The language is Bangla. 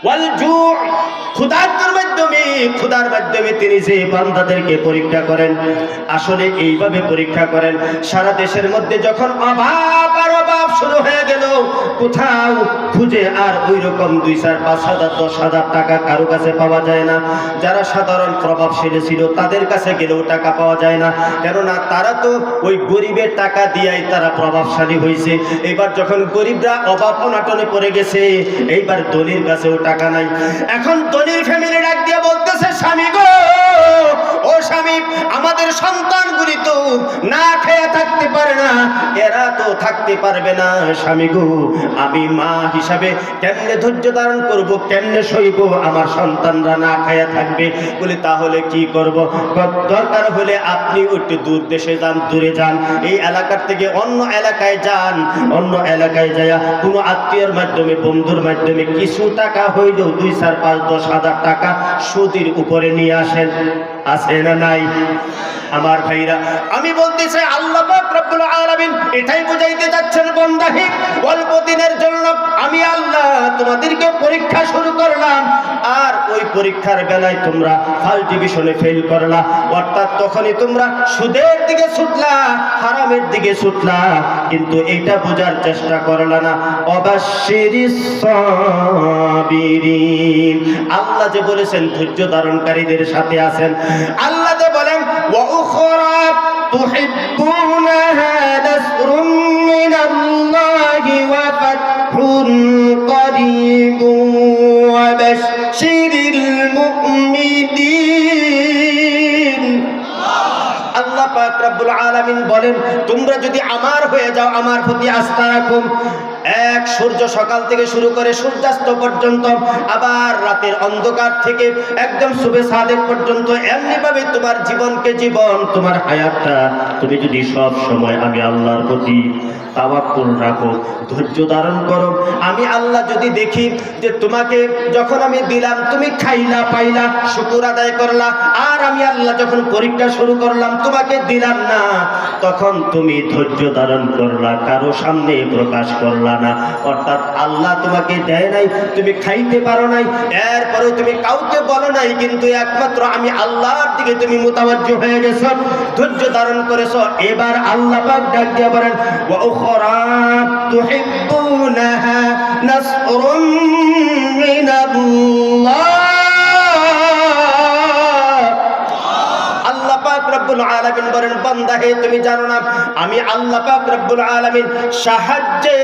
ওয়াল জু', ক্ষুধার মাধ্যমে তিনি যে বান্দাদেরকে পরীক্ষা করেন, আসলে এইভাবে পরীক্ষা করেন। সারা দেশের মধ্যে যখন অভাব আর অভাব শুরু হয়ে গেল, কোথাও খুঁজে আর ওই রকম 2,000, 5,000, 10,000 টাকা কারো কাছে পাওয়া যায় না। যারা সাধারণ প্রভাবশালী ছিল তাদের কাছে গেলেও টাকা পাওয়া যায় না, কেননা তারা তো ওই গরিবের টাকা দিয়েই তারা প্রভাবশালী হয়েছে। এবার যখন গরিবরা অভাব অনাটনে পড়ে গেছে, এইবার ধনীর কাছেও টাকা নাই। এখন ধনীর ফ্যামিলি ডাক দিয়ে বলতেছে, স্বামী গো, ও স্বামী, আমাদের সন্তানগুলি তো না খেয়ে থাকতে পারে না, এরা তো থাকতে পারবে না। স্বামী গো, আমি মা হিসাবে কেমনে ধৈর্য ধারণ করব, কেমনে সইব, আমার সন্তানরা না খেয়ে থাকবে। বলি তাহলে কি করব? দরকার হলে আপনি একটু দূর দেশে যান, দূরে যান, এই এলাকার থেকে অন্য এলাকায় যান। অন্য এলাকায় যায়া কোনো আত্মীয়র মাধ্যমে, বন্ধুর মাধ্যমে কিছু টাকা হইলেও 2, 4, 5, 10,000 টাকা সুদের উপরে নিয়ে আসেন। আছে না নাই? আমার ভাইরা, আমি বলতে চাই আল্লাহ পাক রব্বুল আলামিন এটাই বুঝাইতে যাচ্ছেন, বান্দাহি অল্প দিনের জন্য আমি আল্লাহ তোমাদেরকে পরীক্ষা শুরু করলাম, আর ওই পরীক্ষার বেলায় তোমরা ফার্স্ট ডিভিশনে ফেল করলা, অর্থাৎ তখনই তোমরা সুদের দিকে ছুটলা, হারামের দিকে ছুটলা, কিন্তু এটা বোঝার চেষ্টা করলা না। অবাশশিরিস সাবিরিন, আল্লাহ যে বলেছেন ধৈর্য ধারণকারীদের সাথে আছেন। আল্লাহ যে বলেন ওয়া উখরা তুহিব্বুনাহা নাসরুম মিনাল্লাহি ওয়া ফাতহুন করিবুন ওয়া বাশশিরিল মুমিনিন। আল্লাহ পাক রব্বুল আলামিন বলেন, তোমরা যদি আমার হয়ে যাও, আমার প্রতি আস্থা রাখো, এক সূর্য সকাল থেকে শুরু করে সূর্যাস্ত পর্যন্ত, আবার রাতের অন্ধকার থেকে একদম সুবে সাদেক পর্যন্ত, এমনি ভাবে তোমার জীবনকে জীবন, তোমার হায়াতটা তুমি যদি সব সময় আমি আল্লাহর প্রতি তাওয়াক্কুল রাখো, ধৈর্য ধারণ করো, আমি আল্লাহ যদি দেখি যে তোমাকে যখন আমি দিলাম তুমি খাইলা পাইলা, শুকর আদায় করলা, আর আমি আল্লাহ যখন পরীক্ষা শুরু করলাম তোমাকে দিলাম না, তখন তুমি ধৈর্য ধারণ করলা, কারো সামনে প্রকাশ করলা না, অর্থাৎ আল্লাহ তোমাকে দেয় নাই, তুমি খাইতে পারো নাই, এরপরেও তুমি কাউকে বলো নাই, কিন্তু একমাত্র আমি আল্লাহর দিকে তুমি মুতাওয়াজ্জিহ হয়ে গেছো, ধৈর্য ধারণ করেছো। এবার আল্লাহ পাক ডাক দিয়ে বলেন ওয়া উখরা তুহিব্বুনাহা নাসরুম মিনাল্লাহ। আল্লাহ পাক রব্বুল আলামিন বলেন, বান্দা হে, তুমি জানো না আমি আল্লাহ পাক রব্বুল আলামিন সাহায্যে